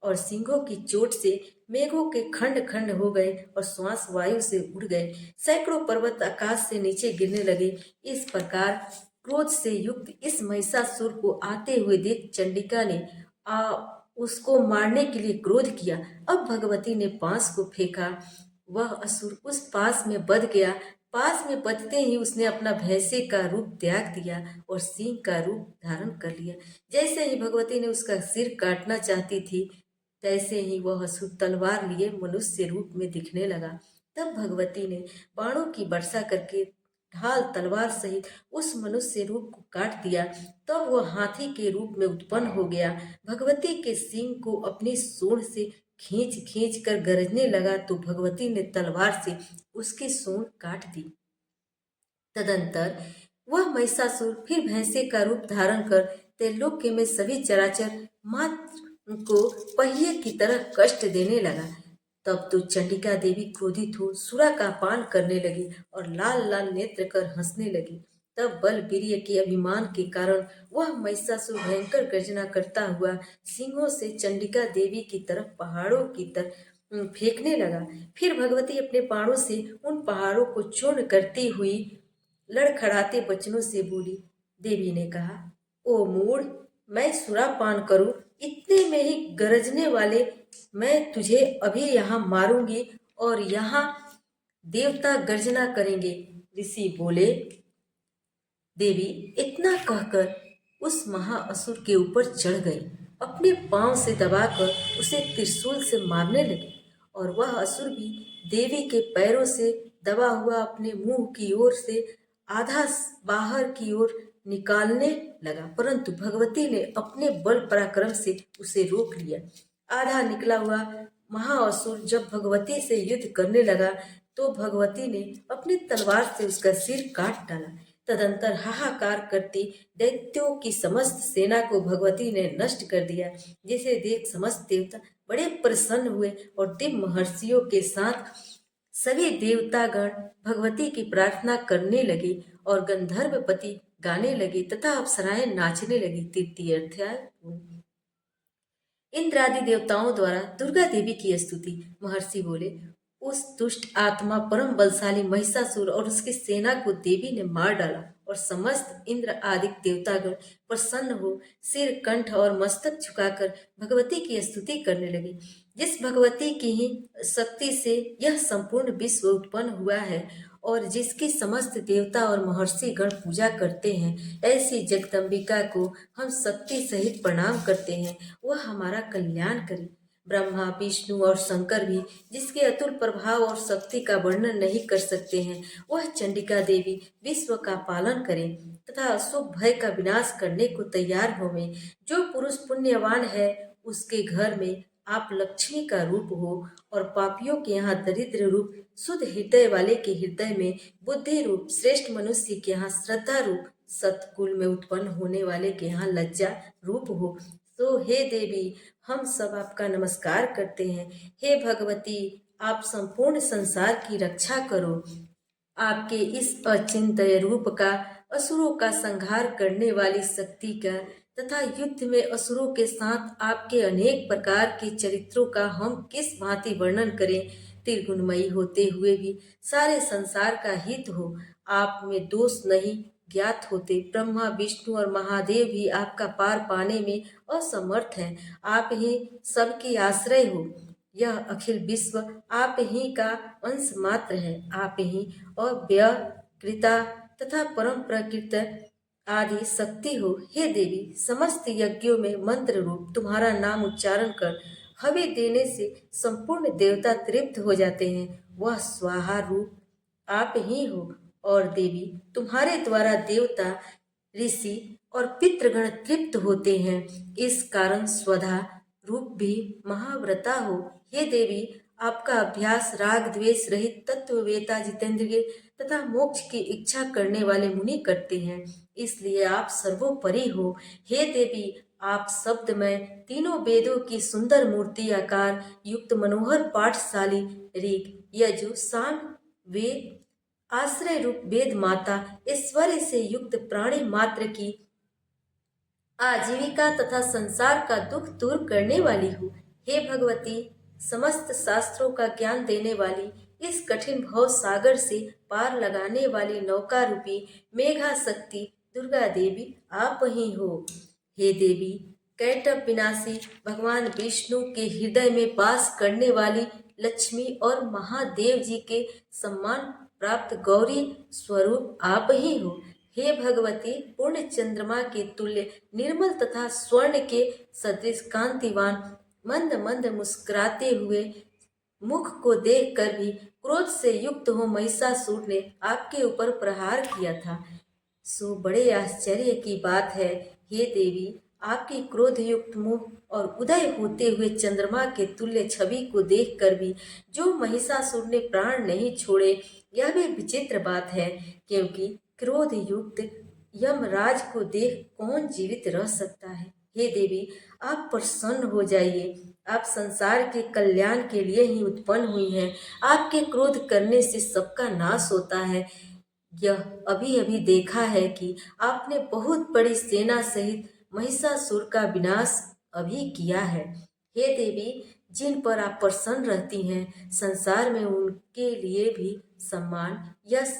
और सिंहों की चोट से मेघों के खंड खंड हो गए और श्वास वायु से उड़ गए। सैकड़ों पर्वत आकाश से नीचे गिरने लगे। इस प्रकार क्रोध से युक्त इस महिषासुर को आते हुए देख चंडिका ने उसको मारने के लिए क्रोध किया। अब भगवती ने पास को फेंका, वह असुर उस पास में बध गया। पास में बधते ही उसने अपना भैंसे का रूप त्याग दिया और सिंह का रूप धारण कर लिया। जैसे ही भगवती ने उसका सिर काटना चाहती थी, तैसे ही वह असुर तलवार लिए मनुष्य रूप में दिखने लगा। तब भगवती ने बाणों की वर्षा करके ढाल तलवार सहित उस मनुष्य रूप को काट दिया। तब वह हाथी के रूप में उत्पन्न हो गया। भगवती के सिंह को अपनी सूंड से खींच खींच कर गरजने लगा तो भगवती ने तलवार से उसकी सूंड काट दी। तदंतर वह महिषासुर फिर भैंसे का रूप धारण कर त्रैलोक्य में सभी चराचर मात्र को पहिए की तरह कष्ट देने लगा। तब तो चंडिका देवी क्रोधित हो सुरा का पान करने लगी और लाल लाल नेत्र कर हंसने लगी। तब बल वीर्य के अभिमान के कारण वह महिषासुर भयंकर गर्जना करता हुआ सिंहों से चंडिका देवी की तरफ पहाड़ों की तरफ फेंकने लगा। फिर भगवती अपने बाणों से उन पहाड़ों को चूर्ण करती हुई लड़खड़ाते वचनों से बोली। देवी ने कहा, ओ मूढ़, मैं सुरापान करूं इतने में ही गरजने वाले मैं तुझे अभी यहाँ मारूंगी और यहाँ देवता गर्जना करेंगे। ऋषि बोले। देवी इतना कहकर उस महाअसुर के ऊपर चढ़ गई, अपने पांव से दबाकर उसे त्रिशूल से मारने लगी और वह असुर भी देवी के पैरों से दबा हुआ अपने मुंह की ओर से आधा बाहर की ओर निकालने लगा, परंतु भगवती ने अपने बल पराक्रम से उसे रोक लिया। आधा निकला हुआ महाअसुर जब भगवती से युद्ध करने लगा तो भगवती ने अपनी तलवार से उसका सिर काट डाला। तदंतर हाहाकार करती दैत्यों की समस्त सेना को भगवती ने नष्ट कर दिया, जिसे देख समस्त देवता बड़े प्रसन्न हुए और दिव्य महर्षियों के साथ सभी देवतागण भगवती की प्रार्थना करने लगे और गंधर्वपति गाने लगे तथा अप्सराएं नाचने लगी। तृतीय अध्याय। इंद्र आदि देवताओं द्वारा दुर्गा देवी की स्तुति। महर्षि बोले, उस दुष्ट आत्मा परम बलशाली महिषासुर और उसकी सेना को देवी ने मार डाला और समस्त इंद्र आदि देवतागण प्रसन्न हो सिर कंठ और मस्तक झुकाकर भगवती की स्तुति करने लगे। जिस भगवती की ही शक्ति से यह संपूर्ण विश्व उत्पन्न हुआ है और जिसकी समस्त देवता और महर्षि गण पूजा करते हैं, ऐसी जगदम्बिका को हम शक्ति सहित प्रणाम करते हैं। वह हमारा कल्याण करे। ब्रह्मा, विष्णु और शंकर भी जिसके अतुल प्रभाव और शक्ति का वर्णन नहीं कर सकते हैं, वह चंडिका देवी विश्व का पालन करें तथा अशुभ भय का विनाश करने को तैयार होवें। जो पुरुष पुण्यवान है उसके घर में आप लक्ष्मी का रूप हो और पापियों के यहाँ दरिद्र रूप, शुद्ध हृदय वाले के हृदय में बुद्धि रूप, श्रेष्ठ मनुष्य के यहाँ श्रद्धा रूप, सतकुल में उत्पन्न होने वाले के यहाँ लज्जा रूप हो। तो हे देवी, हम सब आपका नमस्कार करते हैं। हे भगवती, आप संपूर्ण संसार की रक्षा करो। आपके इस अचिंत्य रूप का, असुरों का संहार करने वाली शक्ति का तथा युद्ध में असुरों के साथ आपके अनेक प्रकार के चरित्रों का हम किस भांति वर्णन करें। त्रिगुणमयी होते हुए भी सारे संसार का हित हो, आप में दोष नहीं ज्ञात होते। ब्रह्मा, विष्णु और महादेव भी आपका पार पाने में असमर्थ हैं। आप ही सबकी आश्रय हो। यह अखिल विश्व आप ही का अंश मात्र है। आप ही अव्यकृता तथा परम प्रकृत आदि शक्ति हो। हे देवी, समस्त यज्ञों में मंत्र रूप तुम्हारा नाम उच्चारण कर हवि देने से संपूर्ण देवता तृप्त हो जाते हैं। वह स्वाहा रूप आप ही हो और देवी, तुम्हारे द्वारा देवता, ऋषि और पितृगण तृप्त होते हैं। इस कारण स्वधा रूप भी महाव्रता हो। हे देवी, आपका अभ्यास राग द्वेष रहित तत्ववेता जितेंद्रिय तथा मोक्ष की इच्छा करने वाले मुनि करते हैं। इसलिए आप सर्वोपरि हो। हे देवी, आप शब्दमय तीनों वेदों की सुंदर मूर्ति आकार युक्त मनोहर पाठशाली ऋग यजु साम वेद आश्रय रूप वेद माता ऐश्वर्य से युक्त प्राणी मात्र की आजीविका तथा संसार का दुख दूर करने वाली हूँ। हे भगवती, समस्त शास्त्रों का ज्ञान देने वाली, इस कठिन भव सागर से पार लगाने वाली नौका रूपी मेघा शक्ति दुर्गा देवी आप ही हो। हे देवी, कैटभ विनाशी भगवान विष्णु के हृदय में वास करने वाली लक्ष्मी और महादेव जी के सम्मान प्राप्त गौरी स्वरूप आप ही हो। हे भगवती, पूर्ण चंद्रमा के तुल्य निर्मल तथा स्वर्ण के सदृश कांतिवान मंद मंद मुस्कुराते हुए मुख को देखकर भी क्रोध से युक्त हो महिषासुर ने आपके ऊपर प्रहार किया था। सो बड़े आश्चर्य की बात है हे देवी, आपकी क्रोध युक्त मुख और उदय होते हुए चंद्रमा के तुल्य छवि को देखकर भी जो महिषासुर ने प्राण नहीं छोड़े, यह भी विचित्र बात है, क्योंकि क्रोध युक्त यमराज को देख कौन जीवित रह सकता है। हे देवी, आप प्रसन्न हो जाइए। आप संसार के कल्याण के लिए ही उत्पन्न हुई हैं। आपके क्रोध करने से सबका नाश होता है। यह अभी अभी देखा है कि आपने बहुत बड़ी सेना सहित महिषासुर का विनाश अभी किया है। हे देवी, जिन पर आप प्रसन्न रहती हैं, संसार में उनके लिए भी सम्मान, यश,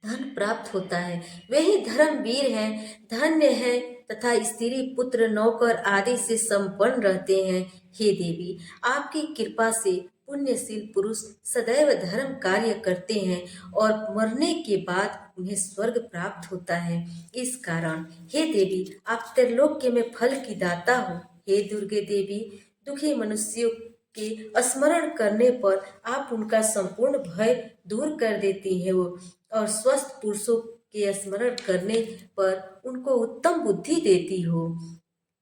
धन प्राप्त होता है। वे ही धर्मवीर हैं, धन्य हैं तथा स्त्री पुत्र नौकर आदि से संपन्न रहते हैं। हे देवी, आपकी कृपा से पुण्यशील पुरुष सदैव धर्म कार्य करते हैं और मरने के बाद उन्हें स्वर्ग प्राप्त होता है। इस कारण हे देवी, आप त्रिलोक्य में फल की दाता हो। हे दुर्गे देवी, दुखी मनुष्यों के स्मरण करने पर आप उनका संपूर्ण भय दूर कर देती हैं और स्वस्थ पुरुषों के स्मरण करने पर उनको उत्तम बुद्धि देती हो।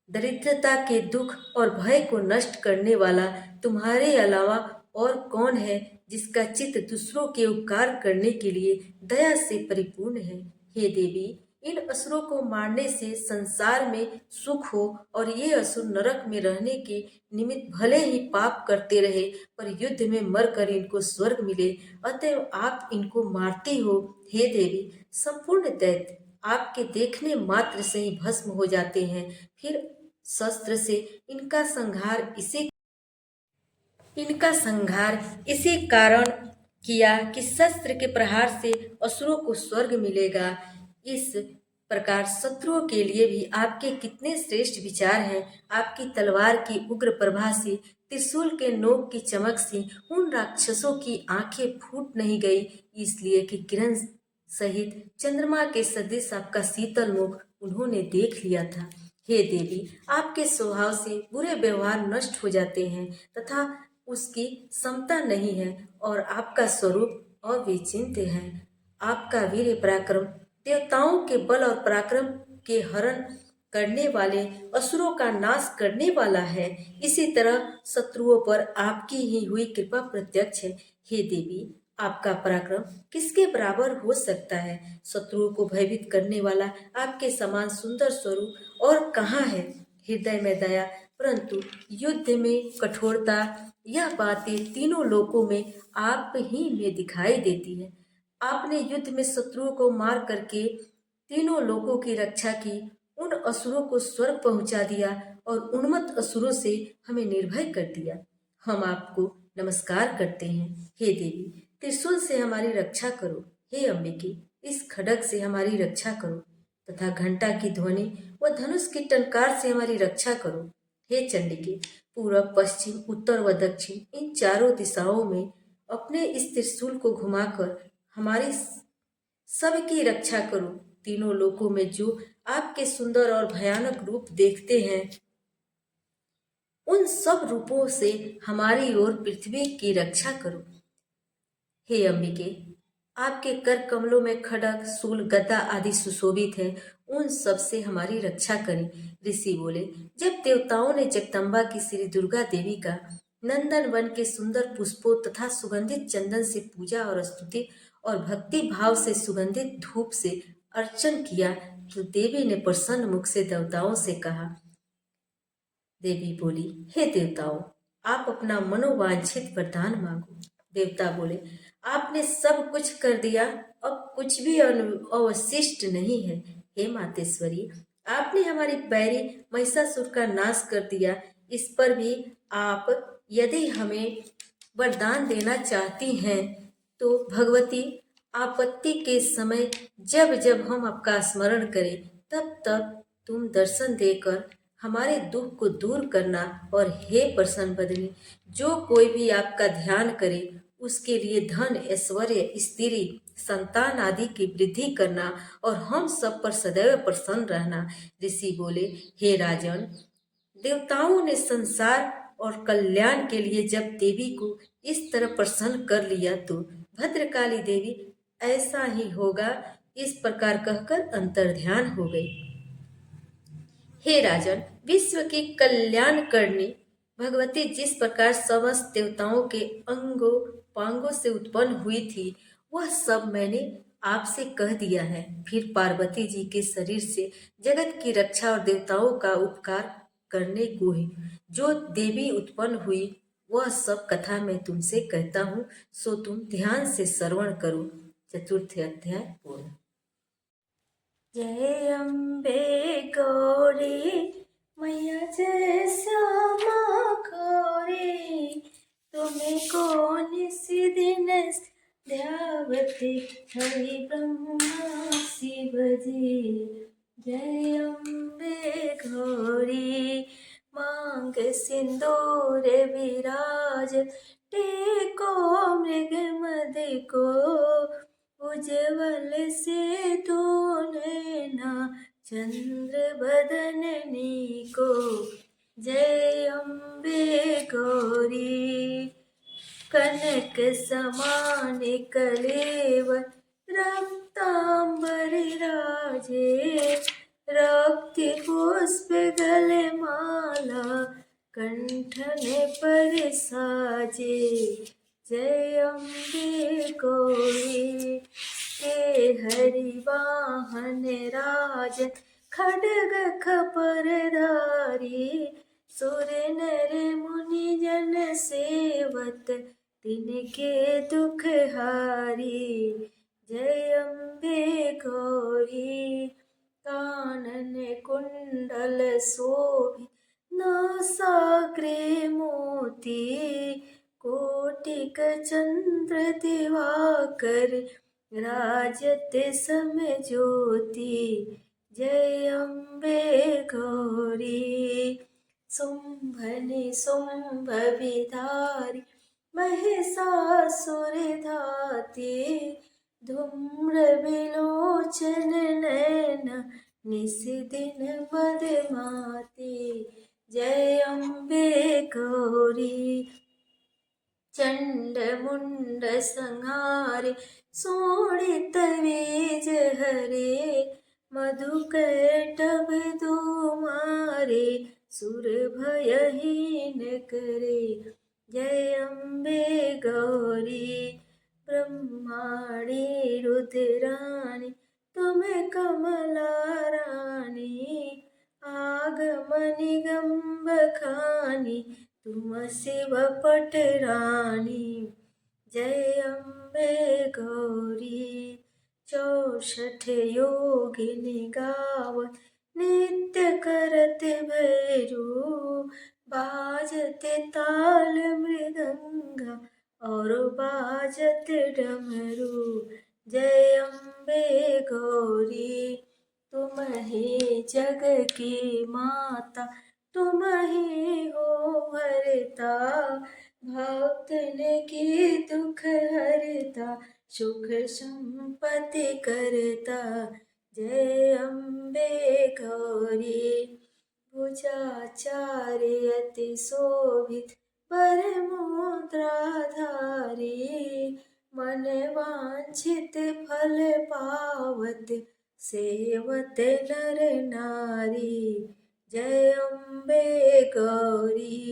दरिद्रता के दुख और भय को नष्ट करने वाला तुम्हारे अलावा और कौन है जिसका चित्त दूसरों के उपकार करने के लिए दया से परिपूर्ण है। हे देवी, इन असुरों को मारने से संसार में सुख हो और ये असुर नरक में रहने के निमित्त भले ही पाप करते रहे पर युद्ध में मरकर इनको स्वर्ग मिले, अतएव आप इनको मारती हो। हे देवी, संपूर्ण दैत्य आपके देखने मात्र से ही भस्म हो जाते हैं। फिर शस्त्र से इनका संहार इसी कारण किया कि शस्त्र के प्रहार से असुरों को स्वर्ग मिलेगा। इस प्रकार शत्रुओं के लिए भी आपके कितने श्रेष्ठ विचार हैं। आपकी तलवार की उग्र प्रभा से, त्रिशूल के नोक की चमक से उन राक्षसों की आंखें फूट नहीं गई, इसलिए कि किरण सहित चंद्रमा के सदृश आपका शीतल मुख उन्होंने देख लिया था। हे देवी, आपके स्वभाव से बुरे व्यवहार नष्ट हो जाते हैं तथा उसकी समता नहीं है और आपका स्वरूप अविचिंत्य है। आपका वीर पराक्रम देवताओं के बल और पराक्रम के हरण करने वाले असुरों का नाश करने वाला है। इसी तरह शत्रुओं पर आपकी ही हुई कृपा प्रत्यक्ष है। हे देवी, आपका पराक्रम किसके बराबर हो सकता है। शत्रुओं को भयभीत करने वाला आपके समान सुंदर स्वरूप और कहाँ है। हृदय में दया परंतु युद्ध में कठोरता, यह बातें तीनों लोकों में आप ही में दिखाई देती है। आपने युद्ध में शत्रुओं को मार करके तीनों लोकों की रक्षा की, उन असुरों को स्वर्ग पहुंचा दिया और उन्मत्त असुरों से हमें निर्भय कर दिया। हम आपको नमस्कार करते हैं। हे देवी, त्रिशूल से हमारी रक्षा करो। हे अंबिके, इस खड्ग से हमारी रक्षा करो तथा घंटा की ध्वनि व धनुष की टंकार से हमारी रक्षा करो। हे चंडिके, पूर्व, पश्चिम, उत्तर व दक्षिण इन चारों दिशाओं में अपने इस त्रिशूल को घुमाकर हमारी सबकी रक्षा करो। तीनों लोकों में जो आपके सुंदर और भयानक रूप देखते हैं, उन सब रूपों से हमारी ओर पृथ्वी की रक्षा करो। हे अंबिके, आपके कर कमलों में खड्ग, शूल, गदा आदि सुशोभित है, उन सब से हमारी रक्षा करें। ऋषि बोले, जब देवताओं ने जगदम्बा की श्री दुर्गा देवी का नंदन वन के सुंदर पुष्पों तथा सुगंधित चंदन से पूजा और स्तुति और भक्ति भाव से सुगंधित धूप से अर्चन किया तो देवी ने प्रसन्न मुख से देवताओं से कहा। देवी बोली, हे देवताओं, आप अपना मनोवांछित वरदान मांगो। देवता बोले, आपने सब कुछ कर दिया, अब कुछ भी अवशिष्ट नहीं है। हे मातेश्वरी, आपने हमारी बैरी महिषासुर का नाश कर दिया, इस पर भी आप यदि हमें वरदान देना चाहती हैं तो भगवती, आपत्ति के समय जब जब हम आपका स्मरण करें तब तब तुम दर्शन देकर हमारे दुख को दूर करना। और हे प्रसन्न बदनी, जो कोई भी आपका ध्यान करे उसके लिए धन, ऐश्वर्य, स्त्री, संतान आदि की वृद्धि करना और हम सब पर सदैव प्रसन्न रहना। ऋषि बोले, हे राजन, देवताओं ने संसार और कल्याण के लिए जब देवी को इस तरह प्रसन्न कर लिया तो भद्रकाली देवी ऐसा ही होगा, इस प्रकार कहकर अंतर्ध्यान हो गई। हे राजन, विश्व की कल्याण करनी भगवती जिस प्रकार समस्त देवताओं के अंगों पांगों से उत्पन्न हुई थी, वह सब मैंने आपसे कह दिया है। फिर पार्वती जी के शरीर से जगत की रक्षा और देवताओं का उपकार करने को ही जो देवी उत्पन्न हुई, वह सब कथा मैं तुमसे कहता हूँ, सो तुम ध्यान से श्रवण करो। चतुर्थ अध्याय पूर्ण। जय अम्बे गौरी मैया, जय श्यामा गौरी, तुम्हें कौन सी दिन ध्यावती हरि ब्रह्मा शिव जी। जय अम्बे गौरी, मांग सिंदूर विराज, टेको मृग मद को, उज्ज्वल से तो नैना चंद्र बदननी को। जय अम्बे गौरी, कनक समान कलेवर, रक्तांबर राजे, रक्ति पुष्प गले माला, कंठन पर साजे। जय अम्बे गौरी, हे हरि वाहन राज, खड्ग खपर धारी, सुर नर मुनि जन सेवत, तिनके दुख हारी। जय अम्बे गौरी, कानन कुंडल शोभि, नासाग्रे मोती, कोटिक चंद्र दिवाकर, राजत सम ज्योति। जय अम्बे गौरी, शुंभनि शुंभ विधारी, महिषासुर धाती, धूम्र विलोचन नयन, निस दिन मदमाती। जय अम्बे गौरी, चंड मुंड संहारे, शोणित बीज हरे, मधुकैटभ मारे, सुर भयहीन करे। जय अम्बे गौरी, ब्रह्माणी रुद्राणी, तुम कमला रानी, आगमनि गंब खानी, तुम शिव पट रानी। जय अम्बे गौरी, 64 योगिनी गावत, नित्य करत भैरू, बाजत ताल मृदंगा, और बाजत डमरू। जय अम्बे गौरी, तुम ही जग की माता, तुम ही हो हरता, भक्तन की दुख हरता, सुख संपत्ति करता। जय अम्बे गौरी, भुजाचार्य अति शोभित, पर मुद्राधारी, मन वांछित फल पावत, सेवत नर नारी। जय अम्बे गौरी,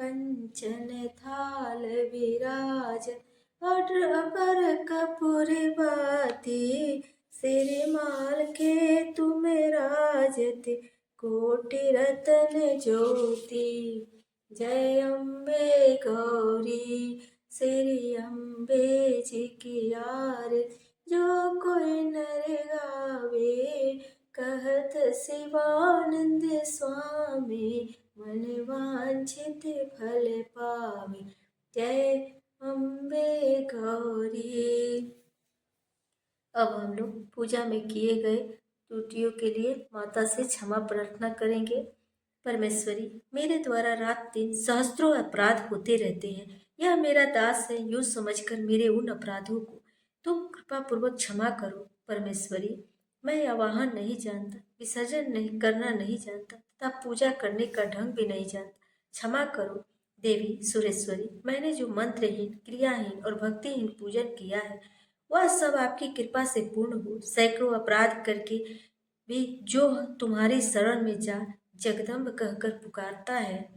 कंचन थाल विराज और अपर कपूर बाती सिर माल के तुम राजते कोटि रतन ज्योति। जय अम्बे गौरी श्री अम्बे जी की आर जो कोई नर गावे कहत शिवानंद स्वामी मन वांछित फल पावे। जय अम्बे गौरी। अब हम लोग पूजा में किए गए त्रुटियों के लिए माता से क्षमा प्रार्थना करेंगे। परमेश्वरी, मेरे द्वारा रात दिन सहस्त्रों अपराध होते रहते हैं। यह मेरा दास है, यूँ समझकर मेरे उन अपराधों को तुम कृपा पूर्वक क्षमा करो। परमेश्वरी, मैं आवाहन नहीं जानता, विसर्जन नहीं करना नहीं जानता तथा पूजा करने का ढंग भी नहीं जानता, क्षमा करो। देवी सुरेश्वरी, मैंने जो मंत्रहीन, क्रियाहीन और भक्तिहीन पूजन किया है वह सब आपकी कृपा से पूर्ण हो। सैकड़ों अपराध करके भी जो तुम्हारी शरण में जा जगदम्ब कहकर पुकारता है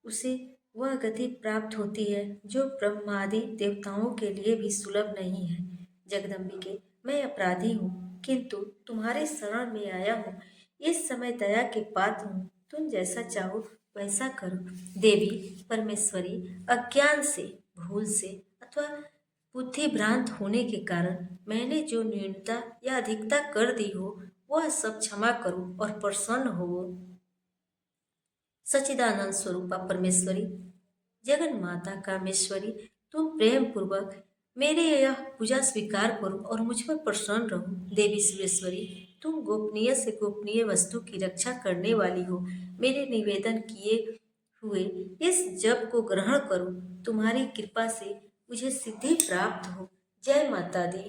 उसे वह गति प्राप्त होती है जो ब्रह्मादि देवताओं के लिए भी सुलभ नहीं है। जगदम्बिके, मैं अपराधी हूँ किंतु तुम्हारे शरण में आया हूँ। इस समय दया के पात्र हूँ, तुम जैसा चाहो वैसा करो। देवी परमेश्वरी, अज्ञान से, भूल से अथवा बुद्धि भ्रांत होने के कारण मैंने जो न्यूनता या अधिकता कर दी हो वह सब क्षमा करो और प्रसन्न हो। सच्चिदानंद स्वरूपा परमेश्वरी, जगन माता कामेश्वरी, तुम प्रेम पूर्वक मेरे यह पूजा स्वीकार करो और मुझ पर प्रसन्न रहो। देवी सुरेश्वरी, तुम गोपनीय से गोपनीय वस्तु की रक्षा करने वाली हो। मेरे निवेदन किए हुए इस जप को ग्रहण करो। तुम्हारी कृपा से मुझे सिद्धि प्राप्त हो। जय माता दी।